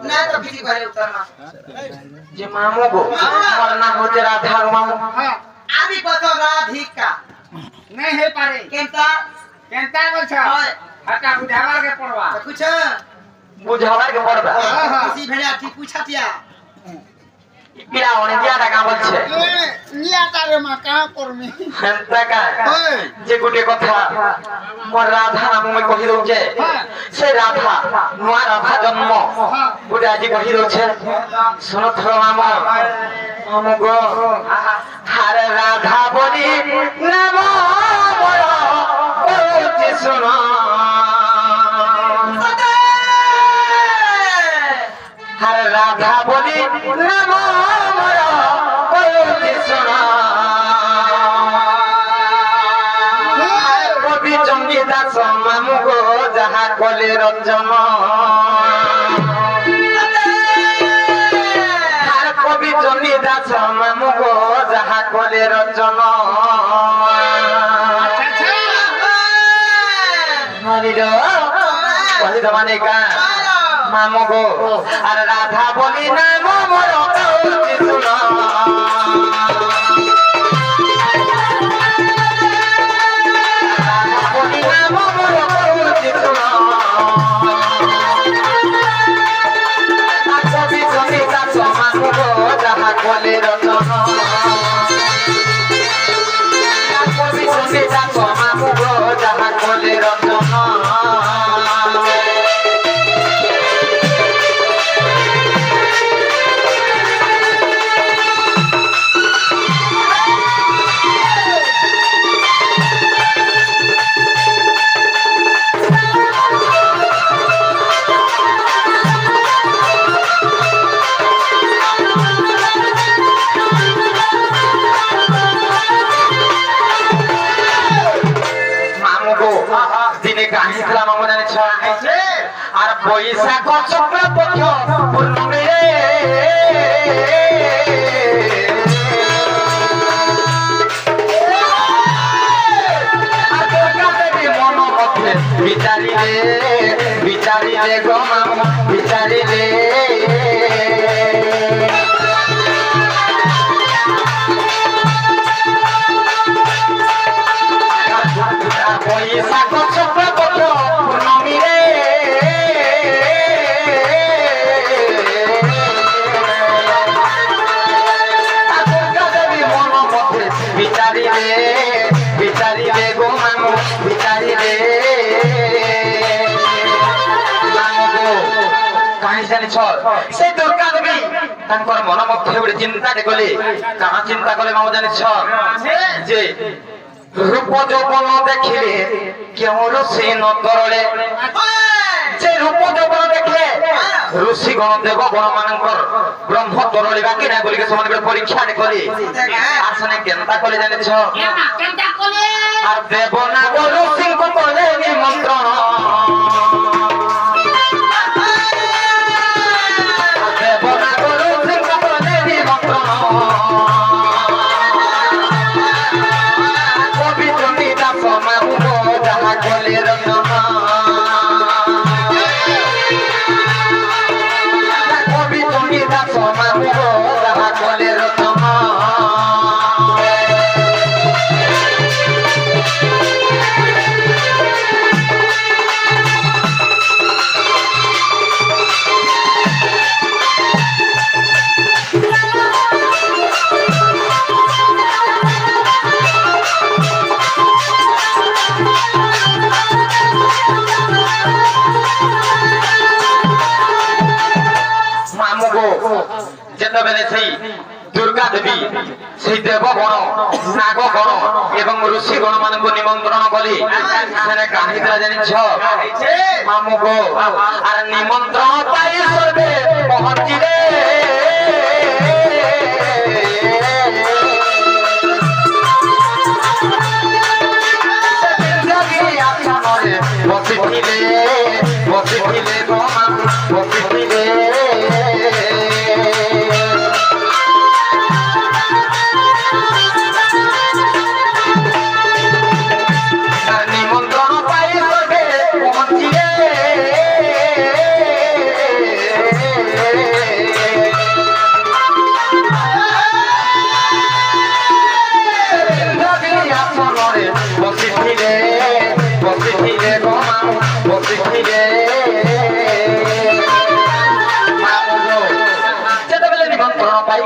না তো কিছু করে উত্তর না যে মামু গো আমার নাম হচ্ছে রাধা মামু আমি কত রাধিকা नहीं है पारे কেনতা केनता बोल छ হয় हटा बुझावा के पड़वा তো कुछ বুঝাবার কে পড়বা किसी भेड़ा ठीक पूछातिया কিরা অনে দিয়া টাকা বলছে निया तारे मा कहां पर में টাকা যে গুটে কথা মোর রাধা নাম মই কহি দউছে সে রাধা নোয়া রাধা জন্ম গুটে আজি কহি দউছে শুনো থর মামা মামু গো হারে রাধা বলি নাম মোর কইছে শুনো হারে রাধা বলি নাম মোর কইছে শুনো কবি জঙ্গি দাস মামু গো যাহা কলে রঞ্জন আর কবি জঙ্গি দাস মামু গো যাহা কলে রঞ্জন अच्छा মানির কহিদ মানে কা মামু গো আর রাধা বলি নাম মোর কইছে শুনো কলে রতন কবি শুনে যাক মামু গো যাহা কলে রতন দিনে কাহিলা মামু জানিছ আর বৈশাখ শুক্ল পক্ষ পূর্ণমী রে আর দুর্গা দেবী মন মধ্যে বিচারি রে গো মামু বিচারি রে বৈশাখ শুক্ল পক্ষ পূর্ণমী রে দুর্গা দেবী মন মধ্যে বিচারি রে গো মামু বিচারি রে মামু গো কাহি জানিছ সেই দুর্গা দেবী তাঙ্কর মন মধ্যে গোটে চিন্তাଟେ কলে কাহা চিন্তা কলে মামু জানিছ যে রূপ যৌবন দেখিলে কেউ ঋষি নতরলে যে রূপ যৌবন দেখলে ঋষি গণ দেব গণ মানঙ্কর ব্রহ্ম তরলিবা কিনা বলিকে সমান পরীক্ষা করি আর সনে কেনতা কলে জানিছ केनता कोले আর দেব না ঋষি কলে নিমন্ত্রণ দেব না ঋষি কলে নিমন্ত্রণ কবি জমি দাস মামু গো যাহা কলে রতন কবি জমি দাস মামু গো যাহা কলে রতন মামু গো যেতবেলে সেই দুর্গা দেবী সেই দেবগণ নাগগণ এবং ঋষি গণ ମାନଙ୍କୁ নিমন্ত্রণ কলি সেনে কাহিলা জানিছ মামু গো আর নিমন্ত্রণ পাই সর্বে পਹੁঁচিলে বসিলে গো মামু বসিলে নিমন্ত্রণ পাই সর্বে পৌঁছিলে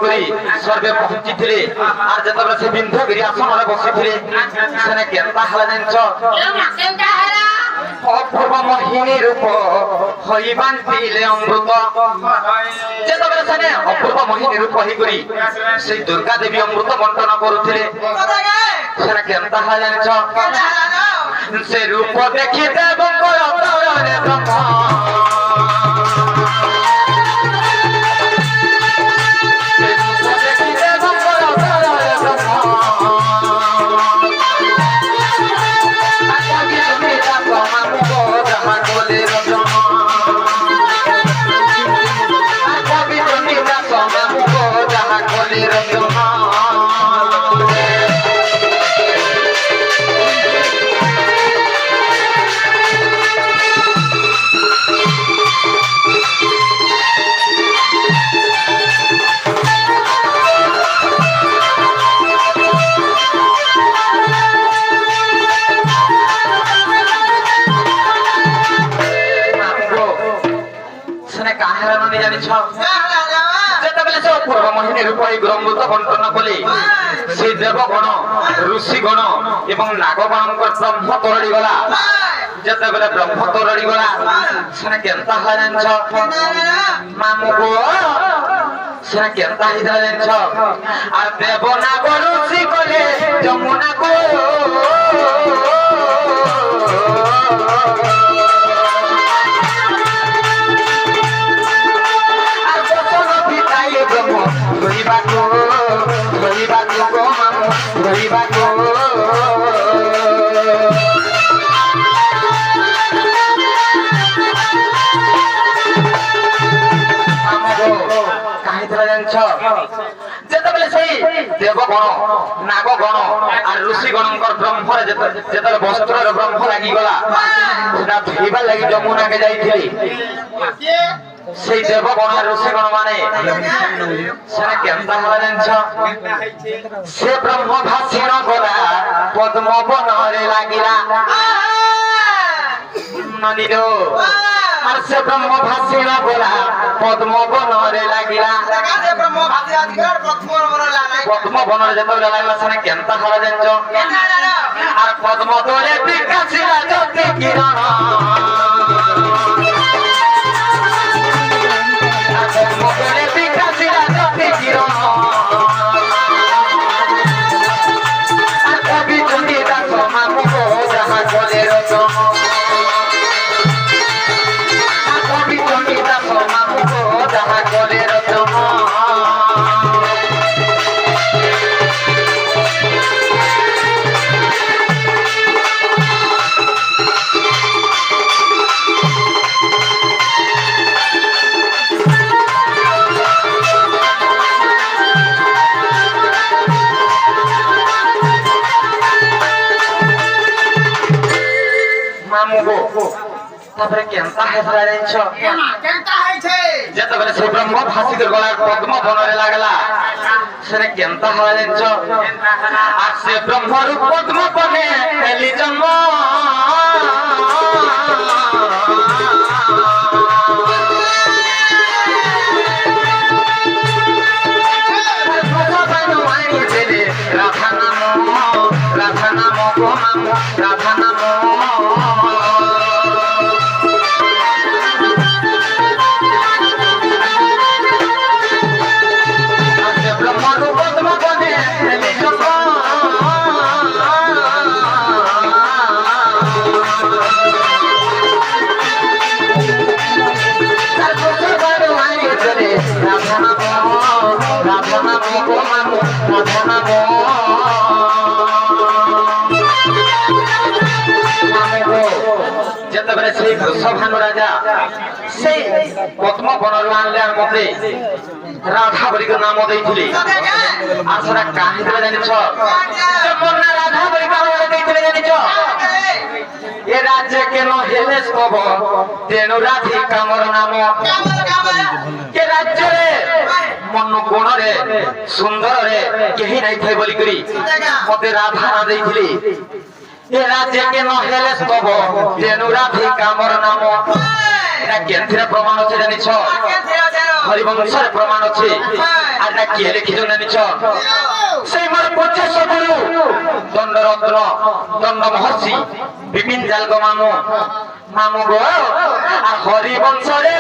କରି ସର୍ବେ ପହଞ୍ଚିଥିଲେ আর ଯେତେବେଳେ ସେ ବିନ୍ଧଗିରି ଆସନରେ ବସିଥିଲେ ସେନେ କେନ୍ତା ହେଲା ଜାଣିଛ ଏ ମା କେନ୍ତା ହେଲା অপূর্ব মোহিনী রূপ হই বান্ধিলে অমৃত যেতবেলে সেনে অপূর্ব মোহিনী রূপ হই করি সেই দুর্গা দেবী অমৃত বন্টন করুଥିଲେ সেনে কেন্তা হয় জানিছ সে রূপ দেখি দেবঙ্কর তরণে ব্রহ্ম সে রূপ দেখি দেবঙ্কর তরণে ব্রহ্ম পূর্ব মোহিনী রূপ এই গ্রহমৃত বন্টন কলে সেই দেবগণ ঋষিগণ এবং নাগগণঙ্কর ব্রহ্ম তরড়ি গলা যেতবেলে ব্রহ্ম তরড়ি গলা সেনে কেন্তা হয় জানিছ মামু গো সেনে কেন্তা হইଥିଲା জানিছ আর দেব নাগ ঋষি কলে যমুনা গো যেতবেলে সেই দেবগণ নাগগণ আর ঋষিগণঙ্কর ব্রহ্মরে যেতবেলে বস্ত্রের ব্রহ্ম লাগিগলা সেটা ধুইবার লাগি যমুনাকে যাইଥିଲେ সেই দেবগণ আর ঋষিগণ মানে সেটা কেন্তা হলা জানিছ সে ব্রহ্ম ভাষিণ গলা পদ্ম বনরে লাগিলা নদীর আর সে ব্রহ্ম ভাষিণ গলা পদ্ম বনরে লাগিলা পদ্ম বনরে যেতবেলে লাগলা সেটা কেন্তা হলা জানিছ আর পদ্ম দলে বিকাশিলা জ্যোতি কিরণ মগলে বিকাশিলা জ্যোতি কিরণ আর কবি যদি দাস মামু গো যাহা গলে রতন আর কবি যদি দাস মামু গো যাহা গলে রতন তারপরে কেন্তা হেসরা জানিছ এ মা কেন্তা হইছে যেতবেলে সে ব্রহ্ম ভাষিত গলার পদ্ম বনরে লাগলা সেটা কেন্তা হলা জানিছ আর সে ব্রহ্মরূপ পদ্ম বনে এলি জন্ম রাধা নাম গো মামু রাধা নাম যেতবেলে সেই বৃষভানু রাজা সেই পদ্ম বনর আনলে আর মতে রাধা বলি নাম ଦେଇଥିଲେ আর সেটা কাহিলে জানিছ মন্না রাধা বলি নাম ଦେଇଥିଲେ জানিছ এ রাজ্যে কেন হেলে স্তব তেণু রাধিকা মোর নাম এ রাজ্যরে মন গুণরে সুন্দরে কেহি নাই থাই বলি করি মতে রাধা না ଦେଇଥିଲେ এ রাজ্যে কেন হেলে স্তব তেণু রাধিকা মোর নাম এটা কেন্দ্রে প্রমাণ আছে জানিছ হরিবংশের প্রমাণ আছে আর না কি লিখিছো জানিছ সেই মোর পঞ্চাশ গুরু দণ্ডরত্ন দণ্ড মহর্ষি বিপিন জালগ মামু মামু গো আর হরিবংশরে